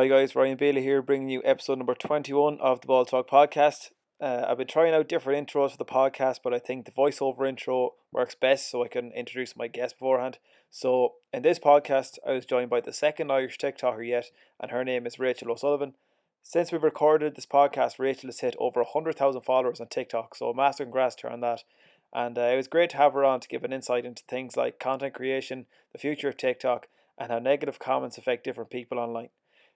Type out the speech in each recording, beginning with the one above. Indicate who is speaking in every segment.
Speaker 1: Hi guys, Ryan Bailey here, bringing you episode number 21 of the Ball Talk podcast. I've been trying out different intros for the podcast, but I think the voiceover intro works best so I can introduce my guest beforehand. So, in this podcast, I was joined by the second Irish TikToker yet, and her name is Rachel O'Sullivan. Since we've recorded this podcast, Rachel has hit over 100,000 followers on TikTok, so massive congrats to her on that. And it was great to have her on to give an insight into things like content creation, the future of TikTok, and how negative comments affect different people online.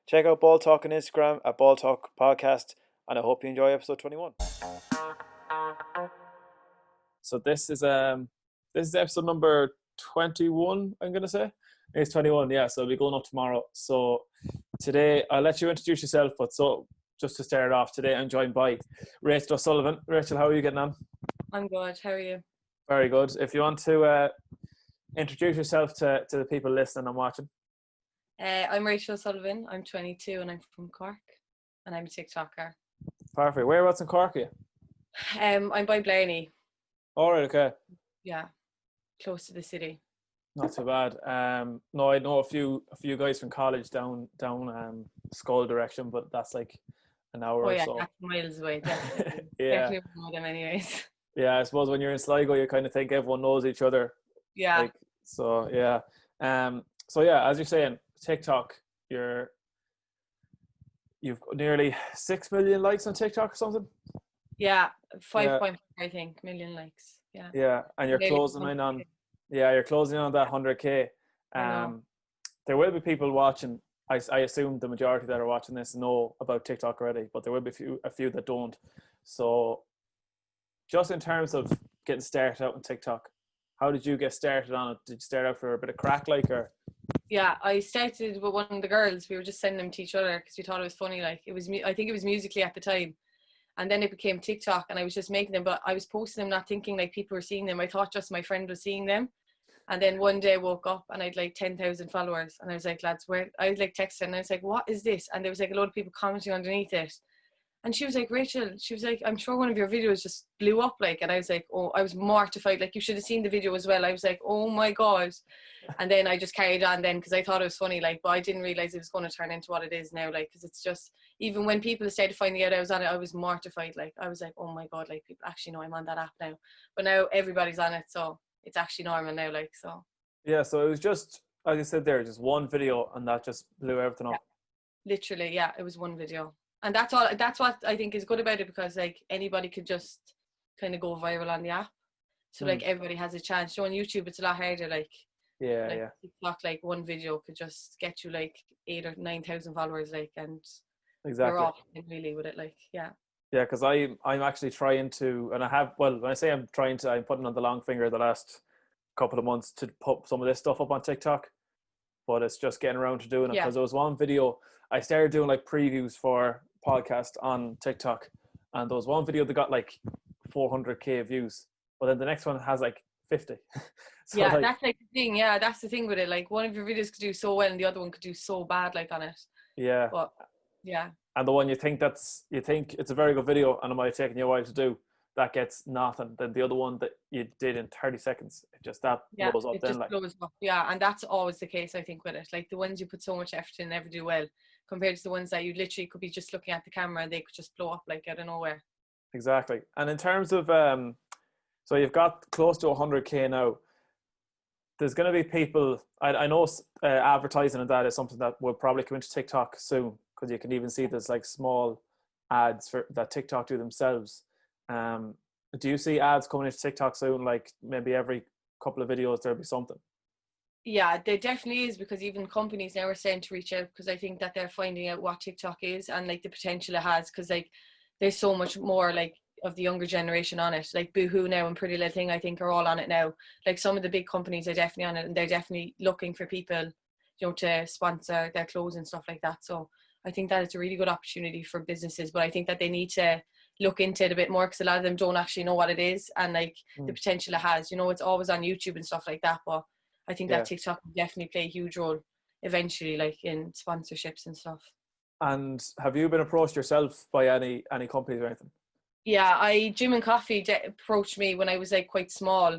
Speaker 1: Check out Ball Talk on Instagram at Ball Talk Podcast, and I hope you enjoy episode 21. So this is episode number 21, I'm gonna say. It's 21, yeah, so it'll be going up tomorrow. So today I'll let you introduce yourself, but so just to start off, today I'm joined by Rachel O'Sullivan. Rachel, how are you getting on?
Speaker 2: I'm good, how are you?
Speaker 1: Very good. If you want to introduce yourself to the people listening and watching.
Speaker 2: I'm Rachel O'Sullivan, I'm 22 and I'm from Cork and I'm a TikToker.
Speaker 1: Perfect. Whereabouts in Cork are you?
Speaker 2: I'm by Blarney.
Speaker 1: All right, okay.
Speaker 2: Yeah, close to the city.
Speaker 1: Not too bad. No, I know a few guys from college down Skull direction, but that's like an hour or so.
Speaker 2: That's miles away, definitely.
Speaker 1: Yeah.
Speaker 2: Definitely know them anyways.
Speaker 1: Yeah, I suppose when you're in Sligo, you kind of think everyone knows each other.
Speaker 2: Yeah.
Speaker 1: Like, so yeah. So yeah, as you're saying, TikTok, you've nearly 6 million likes on TikTok or something.
Speaker 2: Yeah, 5.5 I think million likes. Yeah.
Speaker 1: Yeah, and you're closing in on. Yeah, you're closing in on that 100K. There will be people watching. I assume the majority that are watching this know about TikTok already, but there will be a few that don't. So, just in terms of getting started out on TikTok, how did you get started on it? Did you start out for a bit of crack, like, or?
Speaker 2: Yeah, I started with one of the girls. We were just sending them to each other because we thought it was funny. Like I think it was Musical.ly at the time. And then it became TikTok and I was just making them, but I was posting them not thinking like people were seeing them. I thought just my friend was seeing them. And then one day I woke up and I'd like 10,000 followers. And I was like, lads, where? I was like texting and I was like, what is this? And there was like a load of people commenting underneath it. And she was like, Rachel, she was like, I'm sure one of your videos just blew up. Like, and I was like, oh, I was mortified. Like, you should have seen the video as well. I was like, oh my God. And then I just carried on then because I thought it was funny, like, but I didn't realize it was going to turn into what it is now, like, because it's just, even when people started finding out I was on it, I was mortified. Like, I was like, oh my God, like, people actually know I'm on that app now. But now everybody's on it, so it's actually normal now, like, so.
Speaker 1: Yeah, so it was just, as you said there, just one video and that just blew everything up.
Speaker 2: Literally, yeah, it was one video. And that's what I think is good about it, because like anybody could just kind of go viral on the app. So like everybody has a chance. So on YouTube it's a lot harder, like TikTok, like one video could just get you like 8,000 or 9,000 followers, like, and
Speaker 1: exactly.
Speaker 2: You're off really with it, like, yeah.
Speaker 1: Yeah, because I'm actually trying to, and I have, well, when I say I'm putting on the long finger the last couple of months to put some of this stuff up on TikTok, but it's just getting around to doing it, because there was one video I started doing like previews for podcast on TikTok, and there was one video that got like 400k views, but then the next one has like 50. So
Speaker 2: yeah, like, that's like the thing. Yeah, that's the thing with it. Like, one of your videos could do so well and the other one could do so bad, like, on it.
Speaker 1: Yeah.
Speaker 2: But yeah.
Speaker 1: And the one you think it's a very good video and it might have taken you a while to do, that gets nothing. Then the other one that you did in 30 seconds, it just blows up. Then like,
Speaker 2: blows up. Yeah, and that's always the case, I think, with it. Like, the ones you put so much effort in never do well, compared to the ones that you literally could be just looking at the camera and they could just blow up like out of nowhere.
Speaker 1: Exactly. And in terms of so you've got close to 100k now. There's going to be people, I know advertising and that is something that will probably come into TikTok soon, because you can even see there's like small ads that TikTok do themselves. Do you see ads coming into TikTok soon? Like maybe every couple of videos there'll be something.
Speaker 2: Yeah, there definitely is, because even companies now are starting to reach out, because I think that they're finding out what TikTok is and like the potential it has, because like there's so much more like of the younger generation on it. Like Boohoo now and Pretty Little Thing, I think, are all on it now. Like, some of the big companies are definitely on it, and they're definitely looking for people, you know, to sponsor their clothes and stuff like that. So I think that it's a really good opportunity for businesses, but I think that they need to look into it a bit more, because a lot of them don't actually know what it is and like the potential it has. You know, it's always on YouTube and stuff like that, but I think that TikTok will definitely play a huge role eventually, like in sponsorships and stuff.
Speaker 1: And have you been approached yourself by any companies or anything?
Speaker 2: Yeah, Jim and Coffee approached me when I was like quite small.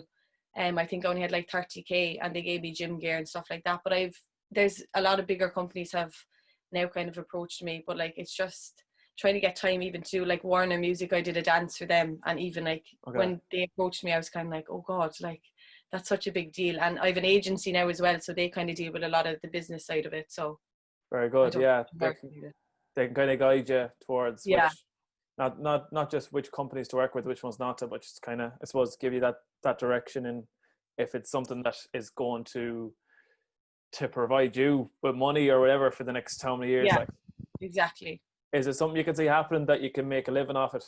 Speaker 2: I think I only had like 30k, and they gave me gym gear and stuff like that. But there's a lot of bigger companies have now kind of approached me, but like it's just trying to get time even to like Warner Music. I did a dance for them, and even like
Speaker 1: Okay.
Speaker 2: when they approached me, I was kind of like, oh God, like that's such a big deal. And I have an agency now as well, so they kind of deal with a lot of the business side of it. So
Speaker 1: Very
Speaker 2: I
Speaker 1: good.
Speaker 2: don't
Speaker 1: Yeah,
Speaker 2: know.
Speaker 1: they can kind of guide you towards
Speaker 2: Yeah,
Speaker 1: which, not just which companies to work with, which ones not to, but just kind of, I suppose, give you that direction. And if it's something that is going to provide you with money or whatever for the next how many years,
Speaker 2: yeah,
Speaker 1: like,
Speaker 2: exactly.
Speaker 1: is it something you can see happening that you can make a living off it?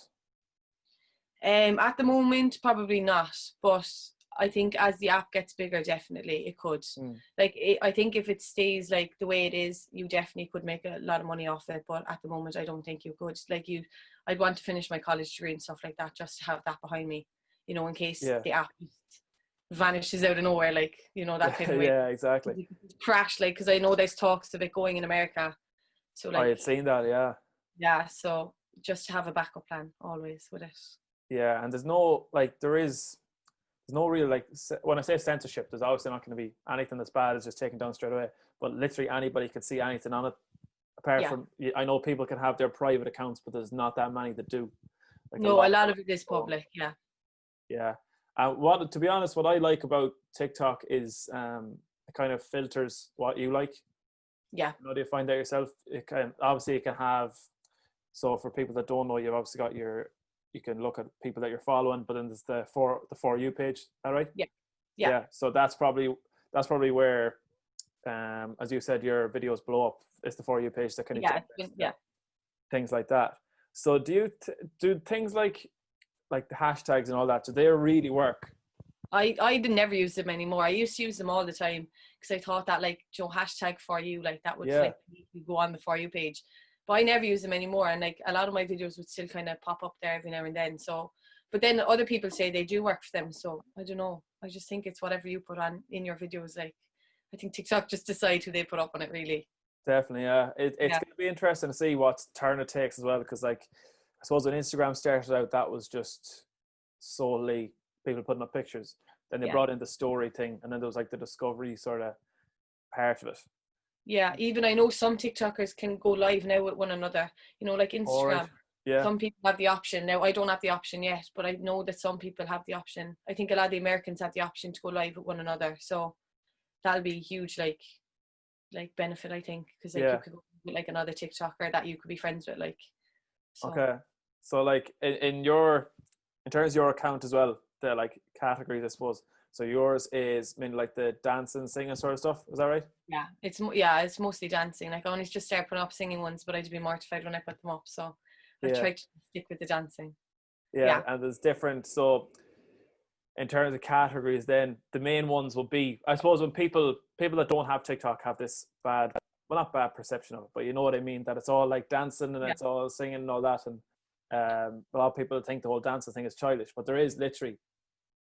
Speaker 2: At the moment, probably not, but I think as the app gets bigger, definitely it could.
Speaker 1: Mm.
Speaker 2: Like, I think if it stays like the way it is, you definitely could make a lot of money off it. But at the moment, I don't think you could. Like, I'd want to finish my college degree and stuff like that just to have that behind me, you know, in case
Speaker 1: Yeah.
Speaker 2: the app just vanishes out of nowhere, like, you know, that kind of way.
Speaker 1: Yeah, exactly.
Speaker 2: Crash, like, because I know there's talks of it going in America. So,
Speaker 1: I
Speaker 2: like,
Speaker 1: had seen that. Yeah.
Speaker 2: yeah, so just to have a backup plan always with it.
Speaker 1: Yeah, and there's no like there's no real like when I say censorship, there's obviously not going to be anything that's bad is just taken down straight away. But literally anybody can see anything on it. Apart
Speaker 2: Yeah.
Speaker 1: from, I know people can have their private accounts, but there's not that many that do. Like a
Speaker 2: No, a
Speaker 1: lot.
Speaker 2: lot of it is public. Yeah.
Speaker 1: Yeah. What to be honest, what I like about TikTok is it kind of filters what you like.
Speaker 2: Yeah.
Speaker 1: You know, do you find that yourself? It can obviously it can have. So for people that don't know, you've obviously got you can look at people that you're following, but then there's the for you page. Is that right?
Speaker 2: Yeah. Yeah.
Speaker 1: Yeah. So that's probably where, as you said, your videos blow up. It's the for you page that kind of
Speaker 2: Yeah.
Speaker 1: generates
Speaker 2: Yeah.
Speaker 1: things like that. So do you do things like the hashtags and all that? Do they really work?
Speaker 2: I did never use them anymore. I used to use them all the time because I thought that like hashtag for you, like that would
Speaker 1: Yeah.
Speaker 2: like go on the for you page. But I never use them anymore, and like a lot of my videos would still kind of pop up there every now and then. So, but then other people say they do work for them. So I don't know. I just think it's whatever you put on in your videos. Like I think TikTok just decide who they put up on it. Really.
Speaker 1: Definitely, yeah. It's
Speaker 2: Yeah.
Speaker 1: going to be interesting to see what turn it takes as well, because like I suppose when Instagram started out, that was just solely people putting up pictures. Then they
Speaker 2: Yeah.
Speaker 1: brought in the story thing, and then there was like the discovery sort of part of it.
Speaker 2: Yeah, even I know some TikTokers can go live now with one another, you know, like
Speaker 1: All right.
Speaker 2: Instagram.
Speaker 1: Yeah.
Speaker 2: Some people have the option. Now, I don't have the option yet, but I know that some people have the option. I think a lot of the Americans have the option to go live with one another. So that'll be huge, like benefit, I think, because like you
Speaker 1: Yeah.
Speaker 2: could go with like another TikToker that you could be friends with, like. So
Speaker 1: Okay. So like in terms of your account as well, the like categories, I suppose. So yours is mainly like the dancing, singing sort of stuff. Is that right?
Speaker 2: yeah, it's mostly dancing. Like I only just started putting up singing ones, but I'd be mortified when I put them up. So I've
Speaker 1: Yeah.
Speaker 2: tried to stick with the dancing.
Speaker 1: Yeah.
Speaker 2: Yeah,
Speaker 1: And there's different. So in terms of categories, then the main ones will be, I suppose, when people that don't have TikTok have this bad, well, not bad perception of it, but you know what I mean, that it's all like dancing and
Speaker 2: yeah.
Speaker 1: it's all singing and all that, and a lot of people think the whole dancing thing is childish, but there is literally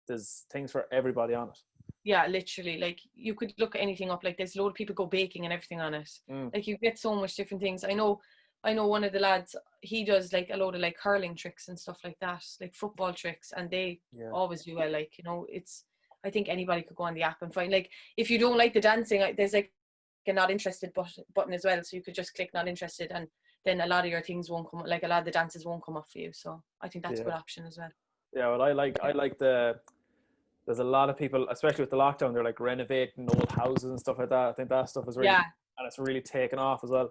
Speaker 1: there's things for everybody on it.
Speaker 2: Yeah, literally, like you could look at anything up. Like there's a load of people go baking and everything on it.
Speaker 1: Mm.
Speaker 2: Like you get so much different things. I know one of the lads, he does like a load of like curling tricks and stuff like that, like football tricks, and they
Speaker 1: Yeah.
Speaker 2: always do well. Like, you know, it's, I think anybody could go on the app and find, like, if you don't like the dancing, there's like a not interested button as well, so you could just click not interested, and then a lot of your things won't come, like a lot of the dances won't come up for you. So I think that's a
Speaker 1: Yeah.
Speaker 2: good option as well.
Speaker 1: Yeah. Well, I
Speaker 2: Yeah,
Speaker 1: like there's a lot of people, especially with the lockdown, they're like renovating old houses and stuff like that. I think that stuff is really,
Speaker 2: yeah,
Speaker 1: and it's really taken off as well.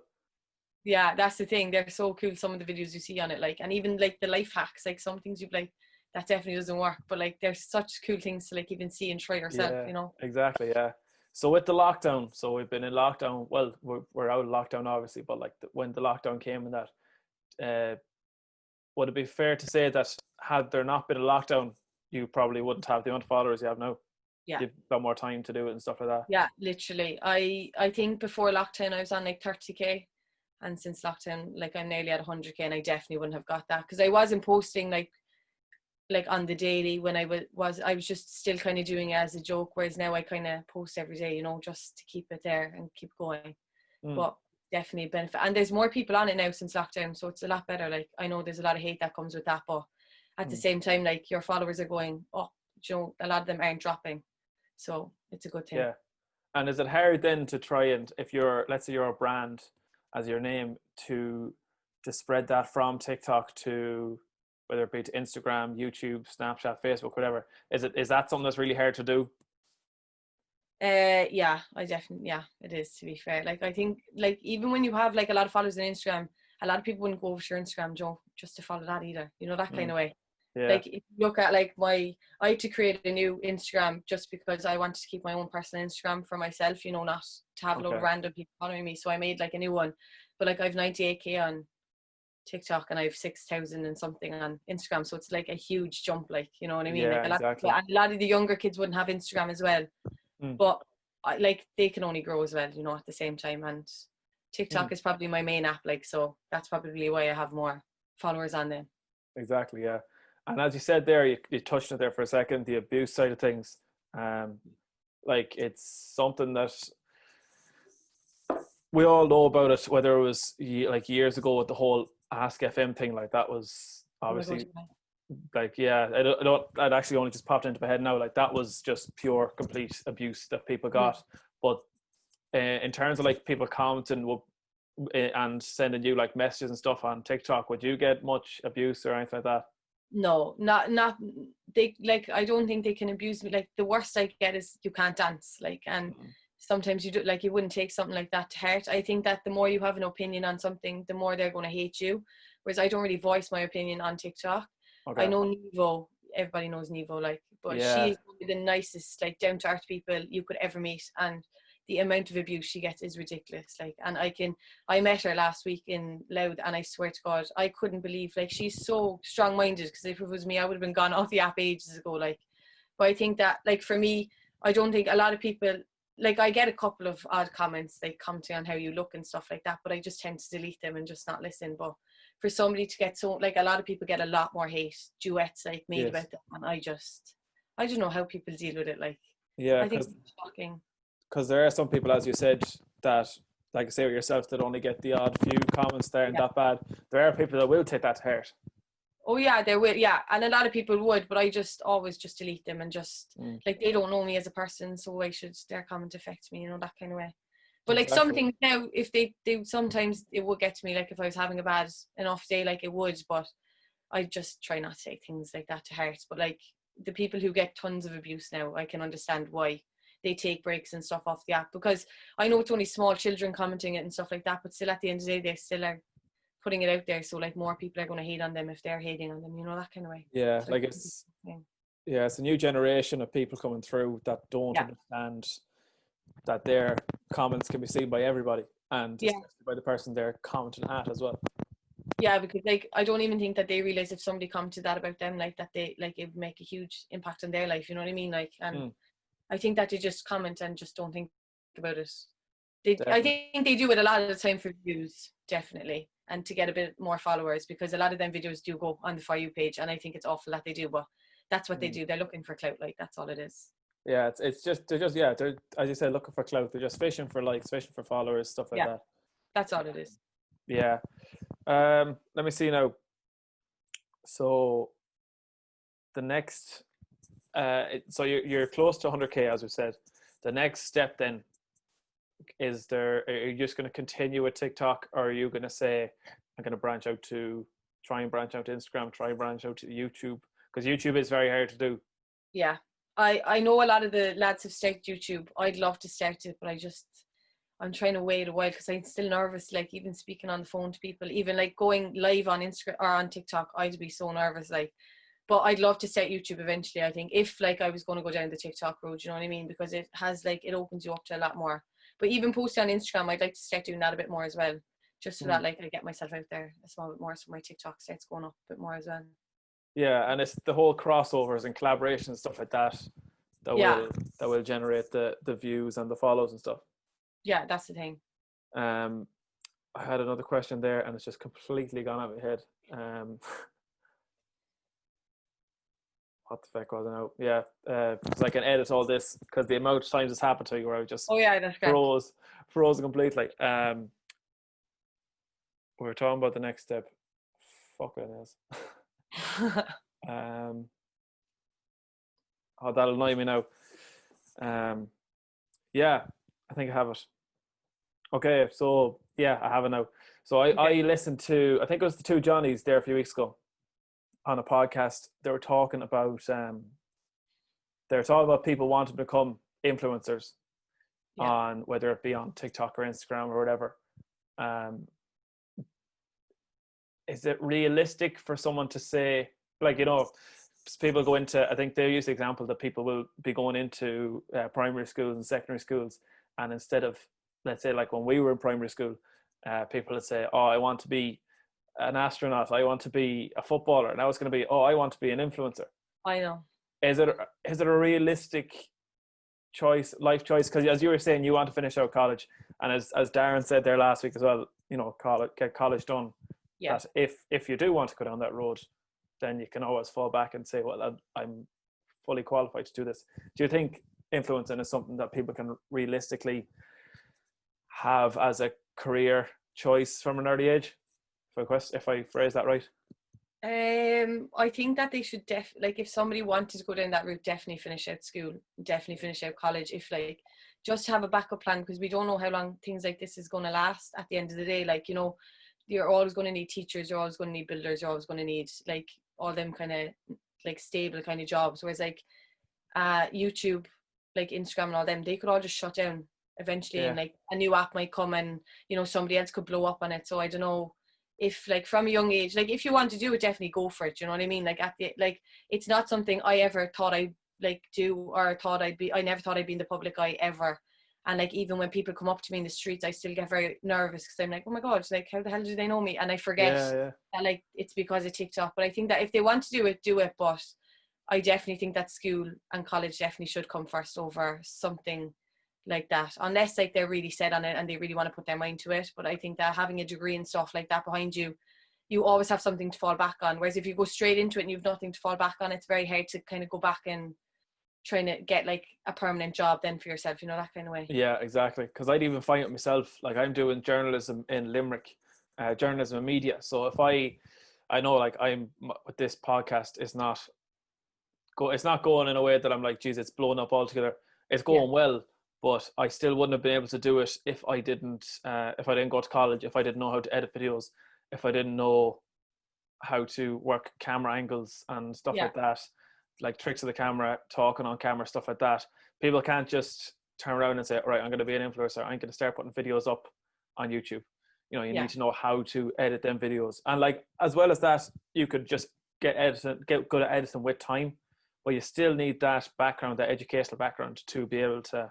Speaker 2: yeah, that's the thing. They're so cool, some of the videos you see on it, like, and even like the life hacks, like some things you'd be like, that definitely doesn't work, but like there's such cool things to like even see and try yourself,
Speaker 1: Yeah,
Speaker 2: you know.
Speaker 1: exactly. Yeah. So with the lockdown, so we've been in lockdown. Well, we're out of lockdown obviously, but like when the lockdown came and that, uh, would it be fair to say that had there not been a lockdown, you probably wouldn't have the amount of followers you have now?
Speaker 2: Yeah,
Speaker 1: You've got more time to do it and stuff like that.
Speaker 2: yeah, literally. I think before lockdown I was on like 30K, and since lockdown, like I'm nearly at 100K, and I definitely wouldn't have got that because I wasn't posting like on the daily when I was just still kind of doing it as a joke, whereas now I kind of post every day, you know, just to keep it there and keep going.
Speaker 1: Mm.
Speaker 2: But definitely a benefit, and there's more people on it now since lockdown, so it's a lot better. Like I know there's a lot of hate that comes with that, but at the
Speaker 1: Mm.
Speaker 2: same time, like your followers are going up, you know, a lot of them aren't dropping, so it's a good thing.
Speaker 1: Yeah. And is it hard then to try and if you're, let's say you're a brand as your name to spread that from TikTok to whether it be to Instagram, YouTube, Snapchat, Facebook, whatever. Is that something that's really hard to do?
Speaker 2: Yeah, I definitely, yeah, it is, to be fair. Like, I think, like, even when you have like a lot of followers on Instagram, a lot of people wouldn't go over to your Instagram, Joe, just to follow that either, you know, that kind
Speaker 1: Mm,
Speaker 2: of way.
Speaker 1: yeah.
Speaker 2: Like, if you look at like I had to create a new Instagram just because I wanted to keep my own personal Instagram for myself, you know, not to have a load of
Speaker 1: Okay.
Speaker 2: random people following me. So I made like a new one, but like I've 98K on TikTok and I have 6,000 and something on Instagram. So it's like a huge jump, like, you know what I mean? Like
Speaker 1: Yeah, exactly.
Speaker 2: a lot of the younger kids wouldn't have Instagram as well,
Speaker 1: Mm,
Speaker 2: but like they can only grow as well, you know, at the same time. And
Speaker 1: mm,
Speaker 2: TikTok is probably my main app, like, so that's probably why I have more followers on there.
Speaker 1: exactly. Yeah. And as you said there, you touched it there for a second, the abuse side of things. Um, like it's something that we all know about it, whether it was like years ago with the whole Ask FM thing, like that was
Speaker 2: Oh my god,
Speaker 1: obviously
Speaker 2: yeah.
Speaker 1: like, yeah, I don't, that actually only just popped into my head now. Like that was just pure, complete abuse that people
Speaker 2: Mhm.
Speaker 1: got. But in terms of like people commenting and sending you like messages and stuff on TikTok, would you get much abuse or anything like that?
Speaker 2: No, not they, like, I don't think they can abuse me. Like, the worst I get is you can't dance, like, and
Speaker 1: Mm,
Speaker 2: sometimes you do, like, you wouldn't take something like that to heart. I think that the more you have an opinion on something, the more they're going to hate you. Whereas I don't really voice my opinion on TikTok. I
Speaker 1: okay.
Speaker 2: know Nevo, everybody knows Nevo, like, but
Speaker 1: Yeah.
Speaker 2: she's one of the nicest, like, down to earth people you could ever meet, and the amount of abuse she gets is ridiculous. Like, and I met her last week in Louth, and I swear to God, I couldn't believe, like, she's so strong minded, because if it was me, I would have been gone off the app ages ago. Like, but I think that, like, for me, I don't think a lot of people, like, I get a couple of odd comments, like, commenting on how you look and stuff like that, but I just tend to delete them and just not listen. But for somebody to get so, like, a lot of people get a lot more hate duets like made
Speaker 1: Yes.
Speaker 2: about them, and I don't know how people deal with it. Like,
Speaker 1: Yeah,
Speaker 2: I think it's shocking.
Speaker 1: because there are some people, as you said, that like say with yourself, that only get the odd few comments there and
Speaker 2: Yeah.
Speaker 1: that bad. There are people that will take that to heart.
Speaker 2: Oh yeah, there will. Yeah, and a lot of people would, but I just always just delete them, and just,
Speaker 1: Mm,
Speaker 2: like, they don't know me as a person, so why should their comment affect me? You know, that kind of way. But like, some
Speaker 1: exactly.
Speaker 2: things now, if they sometimes it would get to me, like if I was having a bad enough day, like, it would. But I just try not to take things like that to heart. But like, the people who get tons of abuse now, I can understand why they take breaks and stuff off the app, because I know it's only small children commenting it and stuff like that, but still at the end of the day, they still are putting it out there. So like, more people are going to hate on them if they're hating on them, you know, that kind of way.
Speaker 1: Yeah,
Speaker 2: So
Speaker 1: like it's a new generation of people coming through that don't
Speaker 2: yeah,
Speaker 1: understand that their comments can be seen by everybody, and
Speaker 2: yeah,
Speaker 1: especially by the person they're commenting at as well.
Speaker 2: yeah. Because like, I don't even think that they realize if somebody commented that about them, like, that they, like, it would make a huge impact on their life. You know what I mean? Like, and
Speaker 1: Mm,
Speaker 2: I think that they just comment and just don't think about it. I
Speaker 1: definitely.
Speaker 2: think they do it a lot of the time for views, definitely, and to get a bit more followers, because a lot of them videos do go on the For You page, and I think it's awful that they do, but that's what they
Speaker 1: Mm.
Speaker 2: do. They're looking for clout, like, that's all it is.
Speaker 1: Yeah, it's just they're, as you said, looking for clout. They're just fishing for likes, fishing for followers, stuff like
Speaker 2: Yeah,
Speaker 1: that.
Speaker 2: that's all it is.
Speaker 1: Yeah. Let me see now. So the next, so you're close to 100K, as we said. The next step then is there. Are you just going to continue with TikTok, or are you going to say, I'm going to try and branch out to Instagram, try and branch out to YouTube? Because YouTube is very hard to do.
Speaker 2: Yeah, I know a lot of the lads have started YouTube. I'd love to start it, but I'm trying to wait a while, because I'm still nervous. Like, even speaking on the phone to people, even like going live on Instagram or on TikTok, I'd be so nervous. Like, but I'd love to start YouTube eventually. I think, if like I was going to go down the TikTok road, you know what I mean? Because it has, like, it opens you up to a lot more. But even posting on Instagram, I'd like to start doing that a bit more as well, just so
Speaker 1: Mm.
Speaker 2: that, like, I get myself out there a small bit more, so my TikTok starts going up a bit more as well.
Speaker 1: Yeah, and it's the whole crossovers and collaborations and stuff like that that
Speaker 2: Yeah,
Speaker 1: will that will generate the views and the follows and stuff.
Speaker 2: yeah, that's the thing.
Speaker 1: Um, I had another question there, and it's just completely gone out of my head. What the fuck was it now? Yeah, because I can edit all this, because the amount of times it's happened to me where I just
Speaker 2: Oh yeah, that's great.
Speaker 1: froze completely. We were talking about the next step. Fuck it is. Um, oh, that'll annoy me now. Um, yeah, I think I have it. Okay, so Yeah, I have it now. So I
Speaker 2: Okay.
Speaker 1: listened to, I think it was the two Johnnies there a few weeks ago on a podcast. They were talking about people wanting to become influencers
Speaker 2: Yeah.
Speaker 1: on whether it be on TikTok or Instagram or whatever. Um, is it realistic for someone to say, like, people go into, I think they use the example that people will be going into primary schools and secondary schools, and instead of, let's say, like when we were in primary school, people would say, oh, I want to be an astronaut, I want to be a footballer. Now it's going to be, oh, I want to be an influencer.
Speaker 2: I know.
Speaker 1: Is it a realistic choice, life choice? Because as you were saying, you want to finish out college, and as Darren said there last week as well, get college done.
Speaker 2: Yeah.
Speaker 1: That if you do want to go down that road, then you can always fall back and say, well, I'm fully qualified to do this. Do you think influencing is something that people can realistically have as a career choice from an early age? If I phrase that right.
Speaker 2: I think that they should like if somebody wanted to go down that route, definitely finish out school, definitely finish out college. If like just have a backup plan, because we don't know how long things like this is going to last. At the end of the day, like you're always going to need teachers, you're always going to need builders, you're always going to need like all them kind of like stable kind of jobs. Whereas like YouTube, like Instagram and all them, they could all just shut down eventually, and
Speaker 1: Yeah.
Speaker 2: like a new app might come and somebody else could blow up on it. So I don't know if like from a young age, like if you want to do it, definitely go for it. You know what I mean? Like it's not something I ever thought I'd like do or thought I'd be. I never thought I'd be in the public eye ever. And like even when people come up to me in the streets, I still get very nervous because I'm like, oh my god, like how the hell do they know me? And I forget
Speaker 1: Yeah.
Speaker 2: that like it's because of TikTok. But I think that if they want to do it, do it. But I definitely think that school and college definitely should come first over something like that, unless like they're really set on it and they really want to put their mind to it. But I think that having a degree and stuff like that behind you, you always have something to fall back on. Whereas if you go straight into it and you've nothing to fall back on, it's very hard to kind of go back and trying to get like a permanent job then for yourself, that kind of way.
Speaker 1: Yeah, exactly. Because I'd even find it myself. Like I'm doing journalism in Limerick, journalism and media. So if I know like I'm with this podcast is not it's not going in a way that I'm like, geez, it's blown up altogether. It's
Speaker 2: Yeah,
Speaker 1: going well, but I still wouldn't have been able to do it if I didn't go to college, if I didn't know how to edit videos, if I didn't know how to work camera angles and stuff
Speaker 2: yeah,
Speaker 1: like that, like tricks of the camera, talking on camera, stuff like that. People can't just turn around and say, right, I'm going to be an influencer. I'm going to start putting videos up on YouTube. You
Speaker 2: yeah,
Speaker 1: need to know how to edit them videos. And like, as well as that, you could just get good at editing with time, but you still need that background, that educational background to be able to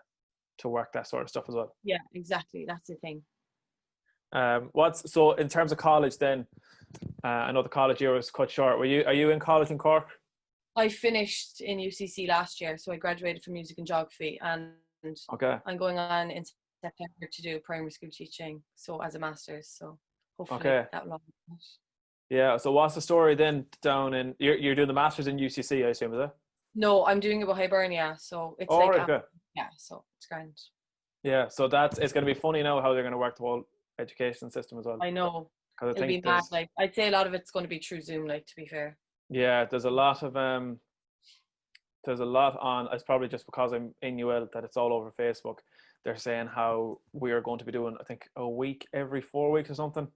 Speaker 1: work that sort of stuff as well.
Speaker 2: yeah, exactly. That's the thing.
Speaker 1: So in terms of college then, I know the college year was cut short. Are you in college in Cork?
Speaker 2: I finished in UCC last year, so I graduated from music and geography, and
Speaker 1: Okay.
Speaker 2: I'm going on in September to do primary school teaching, so as a master's. So hopefully
Speaker 1: Okay.
Speaker 2: that will.
Speaker 1: Yeah. So what's the story then down in you're doing the masters in UCC, I assume, is it?
Speaker 2: No, I'm doing it with Hibernia, so it's
Speaker 1: Oh,
Speaker 2: like
Speaker 1: right, good.
Speaker 2: yeah, so it's grand.
Speaker 1: Yeah. So it's going to be funny now how they're going to work the whole education system as well.
Speaker 2: I know
Speaker 1: Because I
Speaker 2: it'll
Speaker 1: think
Speaker 2: be mad. Like I'd say a lot of it's going to be through Zoom. Like to be fair.
Speaker 1: there's a lot of there's a lot on. It's probably just because I'm in UL that it's all over Facebook. They're saying how we are going to be doing, I think, a week every 4 weeks or something.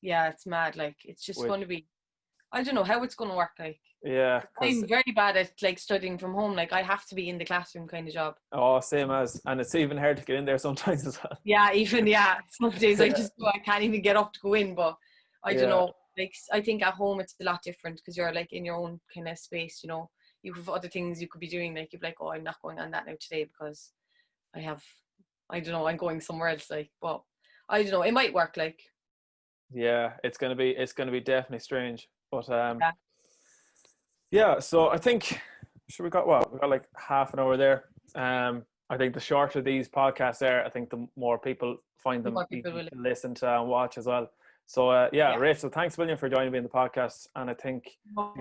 Speaker 2: Yeah, it's mad. Like it's just
Speaker 1: With
Speaker 2: going to be. I don't know how it's going to work. Like
Speaker 1: yeah, because
Speaker 2: I'm very bad at like studying from home. Like I have to be in the classroom kind of job.
Speaker 1: oh, same as, and it's even hard to get in there sometimes as well.
Speaker 2: Yeah, even yeah. Some days I can't even get up to go in. But I don't
Speaker 1: Yeah,
Speaker 2: know. Like I think at home it's a lot different because you're like in your own kind of space. You have other things you could be doing. Like you're like, oh, I'm not going on that now today because I have. I don't know. I'm going somewhere else. Like, but I don't know. It might work. Like,
Speaker 1: yeah, it's gonna be definitely strange, but
Speaker 2: yeah.
Speaker 1: yeah. So I think we got like half an hour there. I think the shorter these podcasts are, I think the more people find them
Speaker 2: More people
Speaker 1: easy
Speaker 2: will.
Speaker 1: to listen to and watch as well. So yeah,
Speaker 2: Yeah.
Speaker 1: Rachel, thanks a million for joining me in the podcast, and I think
Speaker 2: No